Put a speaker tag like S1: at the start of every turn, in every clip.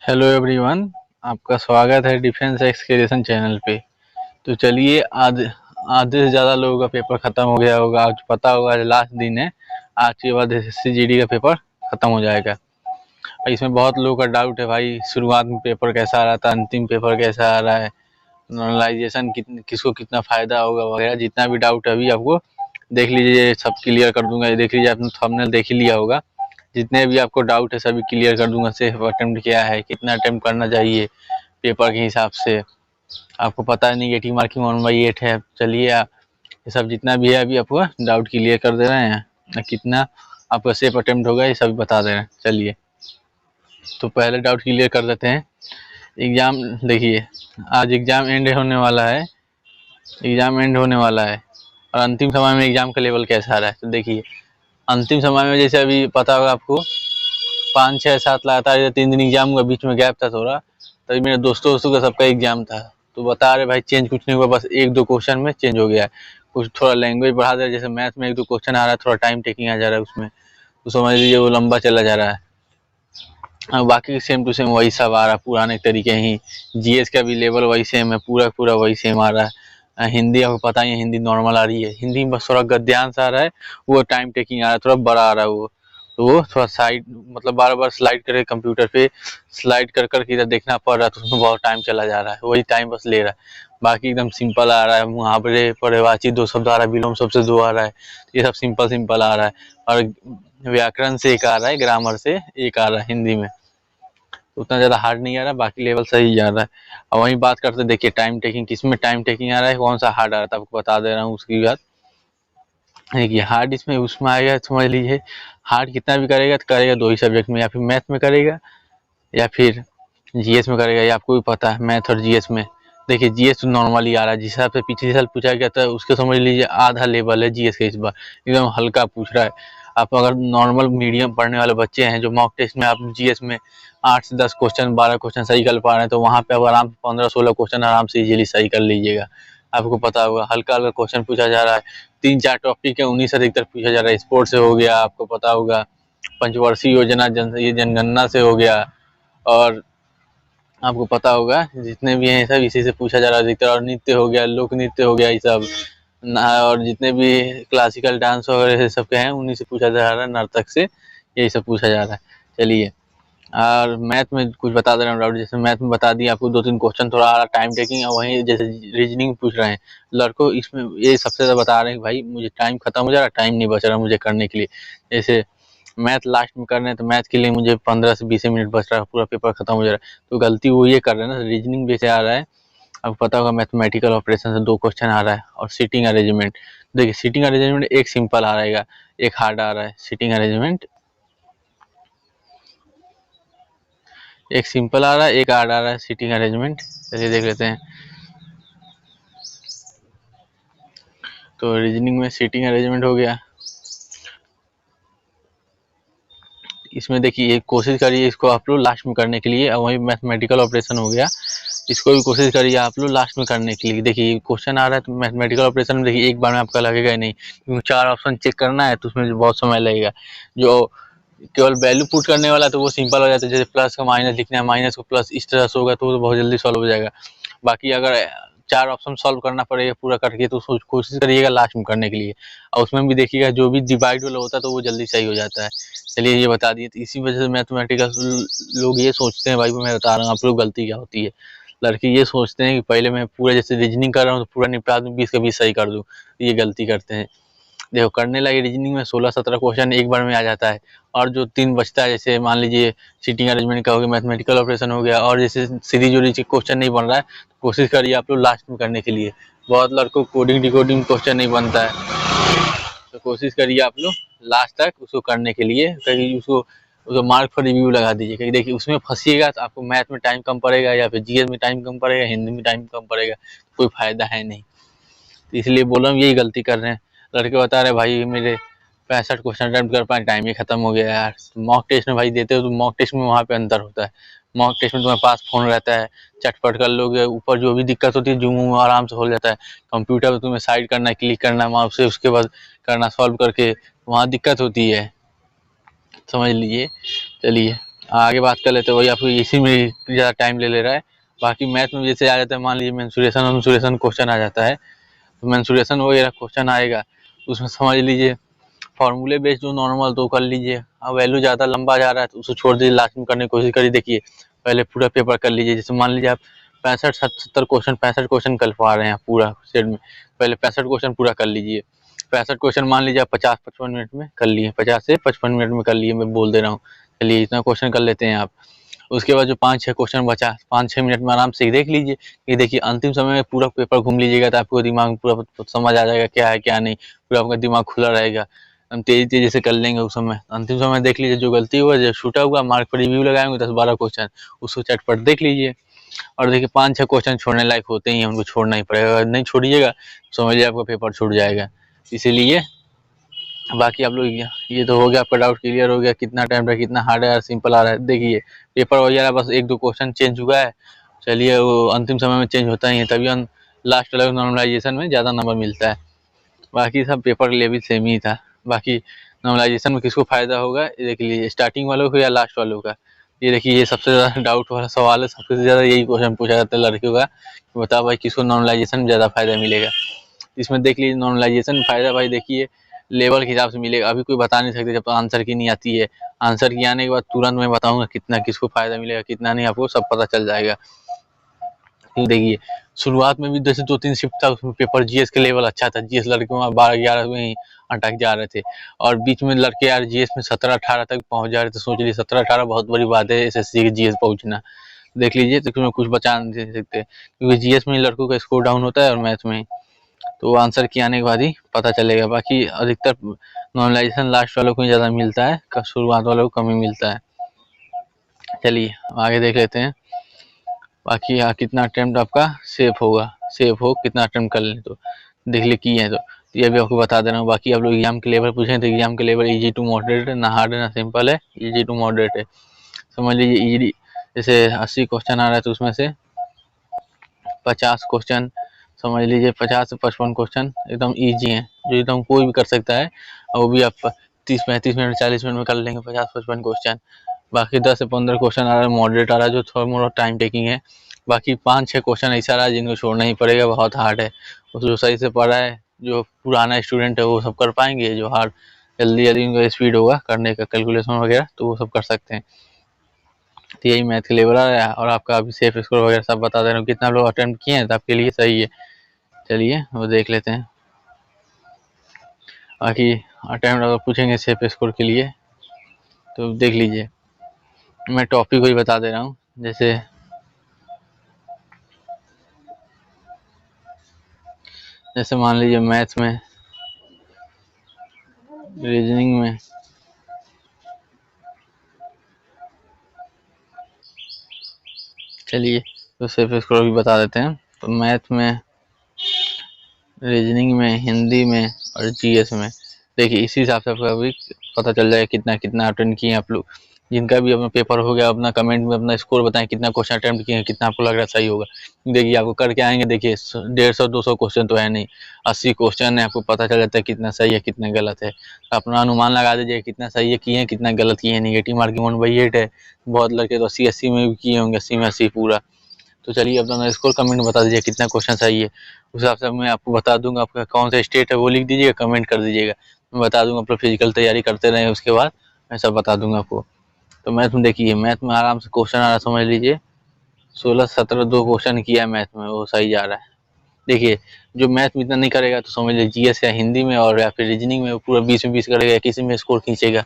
S1: Hello everyone, आपका स्वागत है डिफेंस एक्सकेलेशन चैनल पे। तो चलिए, आज आधे से ज़्यादा लोगों का पेपर ख़त्म हो गया होगा। आज पता होगा, आज लास्ट दिन है। आज के बाद एसएससी जीडी का पेपर ख़त्म हो जाएगा। और इसमें बहुत लोगों का डाउट है भाई, शुरुआत में पेपर कैसा आ रहा था, अंतिम पेपर कैसा आ रहा है, नॉर्मलाइजेशन किसको कितना फ़ायदा होगा वगैरह। जितना भी डाउट है अभी आपको देख लीजिए, सब क्लियर कर दूंगा। देख लीजिए, आपने थंबनेल देख ही लिया होगा। जितने भी आपको डाउट है सभी क्लियर कर दूंगा। सेफ अटेम्प्ट क्या है, कितना अटेम्प्ट करना चाहिए पेपर के हिसाब से। आपको पता है नेगेटिव मार्किंग 1/8 है। चलिए, ये सब जितना भी है अभी आपको डाउट क्लियर कर दे रहे हैं। कितना आपका सेफ अटेम्प्ट होगा ये सभी बता दे रहे हैं। चलिए, तो पहले डाउट क्लियर कर देते हैं। एग्ज़ाम देखिए, आज एग्ज़ाम एंड होने वाला है। एग्ज़ाम एंड होने वाला है और अंतिम समय में एग्ज़ाम का लेवल कैसा आ रहा है। तो देखिए, अंतिम समय में जैसे अभी पता होगा आपको, 5 6 7 लगातार या 3 दिन एग्जाम हुआ, बीच में गैप था थोड़ा। तभी मेरे दोस्तों का सबका एग्जाम था। तो बता रहे भाई चेंज कुछ नहीं हुआ, बस 1 2 क्वेश्चन में चेंज हो गया है। कुछ थोड़ा लैंग्वेज बढ़ा दे, जैसे मैथ में 1 2 क्वेश्चन आ रहा है, थोड़ा टाइम टेकिंग आ जा रहा है उसमें, तो समझ लीजिए वो लंबा चला जा रहा है। बाकी सेम टू सेम वही सब आ रहा है, पुराने तरीके ही। जीएस का भी लेवल वही सेम है, पूरा पूरा वही सेम आ रहा है। हिंदी आपको पता ही है, हिंदी नॉर्मल आ रही है। हिंदी में बस थोड़ा गद्यांश आ रहा है, वो टाइम टेकिंग आ रहा है, थोड़ा बड़ा आ रहा है वो। तो वो थोड़ा साइड, मतलब बार बार स्लाइड करके कंप्यूटर पे स्लाइड कर कर के इधर देखना पड़ रहा है, तो उसमें बहुत टाइम चला जा रहा है, वही टाइम बस ले रहा है। बाकी एकदम सिंपल आ रहा है। मुहावरे, पर्यायवाची 2 शब्द आ रहा है, विलोम शब्द से 2 आ रहा है। ये सब सिंपल सिंपल आ रहा है। और व्याकरण से 1 आ रहा है, ग्रामर से 1 आ रहा है हिंदी में। उतना ज़्यादा हार्ड नहीं आ रहा, बाकी लेवल सही जा रहा है। और वहीं बात करते देखिए टाइम टेकिंग, किसमें टाइम टेकिंग आ रहा है, कौन सा हार्ड आ रहा था, आपको बता दे रहा हूँ उसकी बात। देखिए, हार्ड इसमें उसमें आएगा, समझ लीजिए। हार्ड कितना भी करेगा तो करेगा 2 ही सब्जेक्ट में, या फिर मैथ में करेगा या फिर जीएस में करेगा। ये आपको भी पता है, मैथ और जीएस में। देखिए, जीएस तो नॉर्मल ही आ रहा है, जिस हिसाब से पिछले साल पूछा गया था उसके समझ लीजिए आधा लेवल है जीएस का। इस बार एकदम हल्का पूछ रहा है। आप अगर नॉर्मल मीडियम पढ़ने वाले बच्चे हैं, जो मॉक टेस्ट में आप जीएस में 8 से 10 क्वेश्चन 12 क्वेश्चन सही कर पा रहे हैं, तो वहाँ पे आप आराम से 15 16 क्वेश्चन आराम से इजीली सही कर लीजिएगा। आपको पता होगा, हल्का हल्का क्वेश्चन पूछा जा रहा है। 3 4 टॉपिक है, उन्हीं से अधिकतर पूछा जा रहा है। स्पोर्ट्स से हो गया, आपको पता होगा पंचवर्षीय योजना, ये जनगणना से हो गया। और आपको पता होगा जितने भी हैं सब इसी से पूछा जा रहा है अधिकतर। और नृत्य हो गया, लोक नृत्य हो गया, ये सब और जितने भी क्लासिकल डांस वगैरह सब के हैं उन्हीं से पूछा जा रहा है, नर्तक से यही सब पूछा जा रहा है। चलिए, और मैथ में कुछ बता दे रहा हूँ डाउट। जैसे मैथ में बता दिया आपको 2 3 क्वेश्चन थोड़ा आ रहा टाइम टेकिंग, और वहीं जैसे रीजनिंग पूछ रहे हैं लड़कों, इसमें ये सबसे ज़्यादा बता रहे हैं कि भाई मुझे टाइम खत्म हो जा रहा है, टाइम नहीं बच रहा मुझे करने के लिए। जैसे मैथ लास्ट में करना है, तो मैथ के लिए मुझे 15 से 20 मिनट बच रहा है, पूरा पेपर खत्म हो जा रहा है। तो गलती वो ये कर रहे हैं ना। रीजनिंग जैसे आ रहा है, आपको पता होगा मैथमेटिकल ऑपरेशन से 2 क्वेश्चन आ रहा है। और सीटिंग अरेंजमेंट, देखिए सीटिंग अरेंजमेंट एक सिंपल आ रहेगा, एक हार्ड आ रहा है। सीटिंग अरेंजमेंट एक सिंपल आ रहा है, एक हार्ड आ रहा है सीटिंग अरेंजमेंट। चलिए देख लेते हैं। तो रीजनिंग में सीटिंग अरेंजमेंट हो गया। इसमें देखिए, एक कोशिश करिए इसको आप लोग लास्ट में करने के लिए। और वही मैथमेटिकल ऑपरेशन हो गया, इसको भी कोशिश करिए आप लोग लास्ट में करने के लिए। देखिए क्वेश्चन आ रहा है तो मैथमेटिकल ऑपरेशन में देखिए एक बार में आपका लगेगा ही नहीं, क्योंकि 4 ऑप्शन चेक करना है, तो उसमें बहुत समय लगेगा। जो केवल वैल्यू पुट करने वाला है तो वो सिंपल हो जाता है। जैसे प्लस का माइनस लिखना है, माइनस को प्लस, इस तरह से होगा तो वो बहुत जल्दी सॉल्व हो जाएगा। बाकी अगर 4 ऑप्शन सॉल्व करना पड़ेगा पूरा करके, तो कोशिश करिएगा लास्ट में करने के लिए। और उसमें भी देखिएगा जो भी डिवाइड वाला होता है तो वो जल्दी सही हो जाता है। चलिए, ये बता दिए। तो इसी वजह से मैथमेटिकल लोग ये सोचते हैं, भाई मैं बता रहा हूँ आप लोग गलती क्या होती है। लड़के ये सोचते हैं कि पहले मैं पूरा जैसे रीजनिंग कर रहा हूँ तो पूरा निपटा दूँ, 20 का 20 सही कर दूँ। ये गलती करते हैं। देखो, करने लगे रीजनिंग में 16 17 क्वेश्चन एक बार में आ जाता है। और जो 3 बचता है, जैसे मान लीजिए सीटिंग अरेंजमेंट का हो गया, मैथमेटिकल ऑपरेशन हो गया, और जैसे सीरीज और क्वेश्चन नहीं बन रहा है, तो कोशिश करिए आप लोग लास्ट में करने के लिए। बहुत लड़कों को कोडिंग डिकोडिंग क्वेश्चन नहीं बनता है, तो कोशिश करिए आप लोग लास्ट तक उसको करने के लिए। कहीं उसको उसको मार्क फॉर रिव्यू लगा दीजिए, क्योंकि देखिए उसमें फंसिएगा तो आपको मैथ में टाइम कम पड़ेगा, या फिर जीएस में टाइम कम पड़ेगा, हिंदी में टाइम कम पड़ेगा, कोई फायदा है नहीं। तो इसलिए बोल रहा हूँ, यही गलती कर रहे हैं लड़के। बता रहे भाई मेरे 65 क्वेश्चन अटेम्प्ट कर पाए, टाइम ही खत्म हो गया यार। मॉक टेस्ट में भाई देते हो तो मॉक टेस्ट में वहाँ पे अंतर होता है। मॉक टेस्ट में तुम्हारे पास फोन रहता है, चटपट कर लोगे, ऊपर जो भी दिक्कत होती है जूम वूम आराम से हो जाता है। कंप्यूटर में तुम्हें साइड करना है, क्लिक करना है माउस से, उसके बाद करना सॉल्व करके, वहाँ दिक्कत होती है, समझ लीजिए। चलिए, आगे बात कर लेते हैं, वही आपको इसी में ज़्यादा टाइम ले रहा है। बाकी मैथ में जैसे आ जाता है, मान लीजिए मेंसुरेशन क्वेश्चन आ जाता है, तो मेंसुरेशन वगैरह क्वेश्चन आएगा, उसमें समझ लीजिए फॉर्मूले बेस्ड जो नॉर्मल तो कर लीजिए। अब वैल्यू ज़्यादा लंबा जा रहा है तो उसको छोड़ दीजिए, लास्ट में करने की कोशिश करिए। देखिए पहले पूरा पेपर कर लीजिए। जैसे मान लीजिए आप 65 क्वेश्चन कर पा रहे हैं पूरा सेट में, पहले 65 क्वेश्चन पूरा कर लीजिए। 65 क्वेश्चन मान लीजिए आप 50-55 मिनट में कर लिए, 50 से 55 मिनट में कर लिए, मैं बोल दे रहा हूँ। चलिए इतना क्वेश्चन कर लेते हैं आप। उसके बाद जो 5-6 क्वेश्चन बचा, 5-6 मिनट में आराम से देख लीजिए। ये देखिए अंतिम समय में पूरा पेपर घूम लीजिएगा तो आपको दिमाग में पूरा समझ आ जाएगा क्या है क्या नहीं, पूरा आपका दिमाग खुला रहेगा। हम तेजी से कर लेंगे उस समय। अंतिम समय देख लीजिए, जो गलती हुआ, जो छूटा हुआ, मार्क पर रिव्यू लगाएंगे 10-12 क्वेश्चन, उसको चटपट देख लीजिए। और देखिए 5-6 क्वेश्चन छोड़ने लायक होते ही हैं, उनको छोड़ना ही पड़ेगा। अगर नहीं छोड़िएगा समझ लीजिए आपका पेपर छूट जाएगा। इसीलिए बाकी आप लोग ये तो हो गया, आपका डाउट क्लियर हो गया, कितना टाइम रहा, कितना हार्ड है, सिंपल आ रहा है। देखिए पेपर वगैरह बस 1-2 क्वेश्चन चेंज हुआ है। चलिए वो अंतिम समय में चेंज होता ही है, तभी हम लास्ट वाले नॉर्मलाइजेशन में ज़्यादा नंबर मिलता है। बाकी सब पेपर के लिए भी सेम ही था। बाकी नॉर्मलाइजेशन में किसको फ़ायदा होगा ये देख लीजिए, स्टार्टिंग वालों को या लास्ट वालों का। ये देखिए ये सबसे ज़्यादा डाउट वाला सवाल है, सबसे ज़्यादा यही क्वेश्चन पूछा जाता है लड़कियों का, बताओ भाई किसको नॉर्मलाइजेशन में ज़्यादा फ़ायदा मिलेगा। इसमें देख लीजिए नॉर्मलाइजेशन में फ़ायदा भाई देखिए लेवल के हिसाब से मिलेगा। अभी कोई बता नहीं सकते जब तक आंसर की नहीं आती है। आंसर की आने के बाद तुरंत मैं बताऊंगा कितना किसको फ़ायदा मिलेगा कितना नहीं, आपको सब पता चल जाएगा। देखिए शुरुआत में भी जैसे 2-3 शिफ्ट था, उसमें पेपर जीएस के लेवल अच्छा था, जीएस लड़के वहाँ 12-11 में ही अटक जा रहे थे, और बीच में लड़के यार जीएस में 17-18 तक पहुंच जा रहे थे। सोच लीजिए 17-18 बहुत बड़ी बात है एसएससी के जीएस पहुंचना। देख लीजिए तो उसमें कुछ बचा नहीं सकते, क्योंकि जीएस में लड़कों का स्कोर डाउन होता है और मैथ में, तो आंसर की आने के बाद ही पता चलेगा। बाकी अधिकतर नॉर्मलाइजेशन लास्ट वालों को ही ज़्यादा मिलता है, शुरुआत वालों को कम ही मिलता है। चलिए आगे देख लेते हैं। बाकी यहाँ कितना अटेम्प्ट आपका सेफ होगा, सेफ हो कितना अटेम्प्ट कर लें तो देख ले की है तो ये भी आपको बता दे रहा हूँ। बाकी आप लोग एग्जाम के लेवल पूछें तो एग्जाम के लेवल इजी टू मॉडरेट है, ना हार्ड है ना सिंपल है, इजी टू मॉडरेट है। समझ लीजिए इजी जैसे 80 क्वेश्चन आ रहा है तो उसमें से 50 क्वेश्चन समझ लीजिए 50 से 55 क्वेश्चन एकदम ईजी हैं, जो एकदम कोई भी कर सकता है, और वो भी आप 30-35 मिनट 40 मिनट में कर लेंगे 50-55 क्वेश्चन। बाकी 10 से 15 क्वेश्चन आ रहा है मॉडरेट आ रहा है, जो थोड़ा मोड़ा टाइम टेकिंग है। बाकी 5-6 क्वेश्चन ऐसा रहा है जिनको छोड़ना ही पड़ेगा, बहुत हार्ड है। उस जो सही से पढ़ा है, जो पुराना स्टूडेंट है वो सब कर पाएंगे, जो हार्ड जल्दी जल्दी उनका स्पीड होगा करने का कैलकुलेशन वगैरह तो वो सब कर सकते हैं। तो यही मैथ के लेवल आ रहा है, और आपका अभी सेफ स्कोर वगैरह सब बता दे रहा हूँ, कितना लोग अटेम्प्ट किए हैं तो आपके लिए सही है। चलिए वो देख लेते हैं। बाकी अटेम्प्ट अगर पूछेंगे सेफ स्कोर के लिए तो देख लीजिए, मैं टॉपिक को ही बता दे रहा हूँ। जैसे मान लीजिए मैथ्स में, रीजनिंग में, चलिए तो सेफ स्कोर भी बता देते हैं। तो मैथ में, रीजनिंग में, हिंदी में और जीएस में देखिए इसी हिसाब से आपका भी पता चल जाएगा कितना कितना अटेंड किए आप लोग। जिनका भी अपना पेपर हो गया अपना कमेंट में अपना स्कोर बताएं, कितना क्वेश्चन अटेम्प्ट किए हैं, कितना आपको लग रहा है सही होगा। देखिए आपको करके आएंगे, देखिए 150-200 क्वेश्चन तो है नहीं, 80 क्वेश्चन है, आपको पता चल जाता है कितना सही है कितना गलत है। अपना अनुमान लगा दीजिए कितना सही है किए हैं कितना गलत किए हैं। नेगेटिव मार्किंग 1/8 है, बहुत लड़के तो 80-80 में भी किए होंगे, 80 में 80 पूरा। तो चलिए अपना स्कोर कमेंट बता दीजिए कितना क्वेश्चन सही है, उस हिसाब से मैं आपको बता दूंगा। आपका कौन सा स्टेट है वो लिख दीजिएगा, कमेंट कर दीजिएगा, मैं बता दूंगा। अपना फिजिकल तैयारी करते रहें, उसके बाद मैं सब बता दूंगा आपको। तो मैथ में देखिए, मैथ में आराम से क्वेश्चन आ रहा है, समझ लीजिए 16-17 दो क्वेश्चन किया है मैथ में, वो सही जा रहा है। देखिए जो मैथ में इतना नहीं करेगा तो समझ लीजिए जीएस या हिंदी में और या फिर रीजनिंग में पूरा 20 में 20 करेगा, किसी में स्कोर खींचेगा।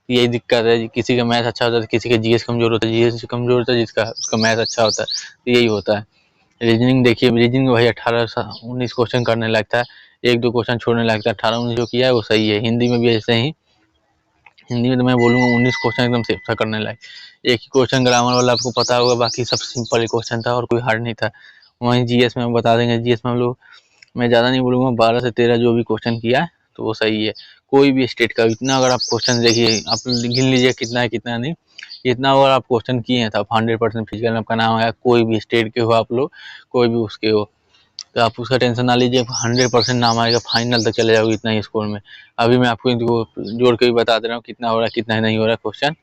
S1: यही दिक्कत है, किसी का मैथ अच्छा होता है किसी का जीएस कमजोर होता है, जीएस कमजोर होता है जिसका उसका मैथ अच्छा होता है, तो यही होता है। रीजनिंग देखिए, रीजनिंग में भाई 18-19 क्वेश्चन करने लगता है, 1-2 क्वेश्चन छोड़ने लगता है। 18-19 जो किया है वो सही है। हिंदी में भी ऐसे ही, हिंदी में तो मैं बोलूँगा 19 क्वेश्चन एकदम सेफ था करने लायक। एक ही क्वेश्चन ग्रामर वाला आपको पता होगा, बाकी सब सिंपल ही क्वेश्चन था और कोई हार्ड नहीं था। वहीं जीएस में हम बता देंगे, जीएस में हम लोग, मैं ज़्यादा नहीं बोलूँगा, 12 से 13 जो भी क्वेश्चन किया है तो वो सही है। कोई भी स्टेट का इतना अगर आप क्वेश्चन देखिए, आप गिन लीजिए कितना है कितना नहीं, इतना अगर आप क्वेश्चन किए हैं तो आप 100% फिजिकल में आपका नाम आएगा। कोई भी स्टेट के हो आप लोग, कोई भी उसके हो, तो आप उसका टेंशन ना लीजिए, 100% नाम आएगा, फाइनल तक चले जाओगे इतना ही स्कोर में। अभी मैं आपको इनको जोड़ के भी बता दे रहा हूँ कितना हो रहा है कितना नहीं हो रहा है क्वेश्चन।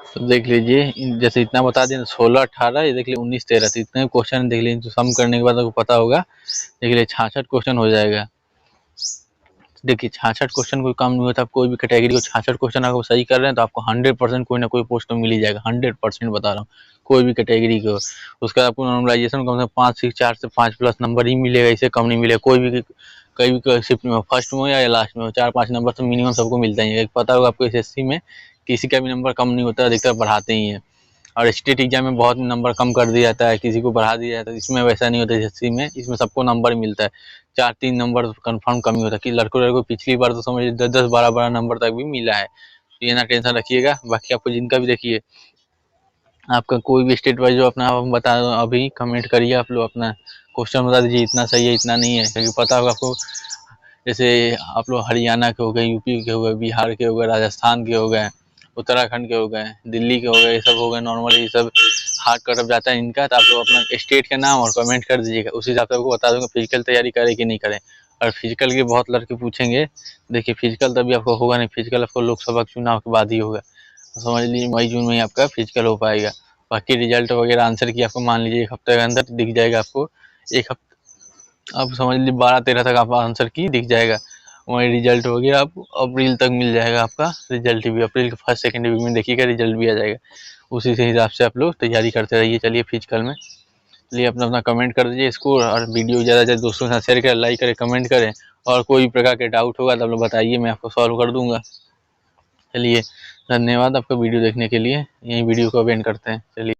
S1: तो देख लीजिए जैसे इतना बता दें 16 18 ये देख लीजिए 19 13 तो इतने क्वेश्चन देख लीजिए, तो सम करने के बाद आपको पता होगा देख लीजिए 66 क्वेश्चन हो जाएगा। देखिए 66 क्वेश्चन कोई कम नहीं होता, आप कोई भी कैटेगरी को 66 क्वेश्चन अगर सही कर रहे हैं तो आपको 100% कोई ना कोई पोस्ट में मिल ही जाएगा, 100% बता रहा हूँ, कोई भी कैटेगरी को। उसका आपको नॉर्मलाइजेशन कम से कम 5 से 4 से 5 प्लस नंबर ही मिलेगा, इससे कम नहीं मिलेगा कोई भी, कहीं भी शिफ्ट में हो, फर्स्ट में हो या लास्ट में हो, 4-5 नंबर तो मिनिमम सबको मिलता ही है। पता होगा आपको एसएससी में किसी का भी नंबर कम नहीं होता, अधिकतर बढ़ाते ही हैं। और स्टेट एग्जाम में बहुत नंबर कम कर दिया जाता है, किसी को बढ़ा दिया जाता है, इसमें वैसा नहीं होता एसएससी में, इसमें सबको नंबर मिलता है। 4-3 नंबर कंफर्म कमी होता है कि लड़कों पिछली बार तो समझिए 10-10 12-12 नंबर तक भी मिला है, तो ये ना टेंशन रखिएगा। बाकी आपको जिनका भी देखिए आपका कोई भी स्टेट वाइज जो अपना बता अभी कमेंट करिए, आप लोग अपना क्वेश्चन बता दीजिए इतना सही है इतना नहीं है, क्योंकि पता होगा आपको जैसे आप लोग हरियाणा के हो गए, यूपी के हो गए, बिहार के हो गए, राजस्थान के हो गए, उत्तराखंड के हो गए, दिल्ली के हो गए, ये सब हो गए, नॉर्मली ये सब हार्ड कट ऑफ जाता है इनका। तो आप लोग अपना स्टेट का नाम और कमेंट कर दीजिएगा, उस हिसाब से आपको बता दूंगा फिजिकल तैयारी करें कि नहीं करें। और फिजिकल के बहुत लड़के पूछेंगे, देखिए फिजिकल तभी आपको होगा नहीं, फिजिकल आपको लोकसभा चुनाव के बाद ही होगा, तो समझ लीजिए मई जून में ही आपका फिजिकल हो पाएगा। बाकी रिजल्ट वगैरह आंसर की आपको मान लीजिए 1 हफ्ते के अंदर दिख जाएगा आपको, 1 हफ्ते आप समझ लीजिए 12-13 तक आपका आंसर की दिख जाएगा। वही रिजल्ट हो गया, आप अप्रैल तक मिल जाएगा आपका रिजल्ट भी, अप्रैल के फर्स्ट सेकंड वीक में देखिएगा रिजल्ट भी आ जाएगा। उसी से हिसाब से आप लोग तैयारी करते रहिए। चलिए फिजिकल में चलिए अपना अपना कमेंट कर दीजिए इसको, और वीडियो ज़्यादा से ज़्यादा दोस्तों के साथ शेयर करें, लाइक करें, कमेंट करें, और कोई भी प्रकार के डाउट होगा तो आप लोग बताइए, मैं आपको सॉल्व कर दूंगा। चलिए धन्यवाद आपका वीडियो देखने के लिए, यही वीडियो को अब एंड करते हैं। चलिए।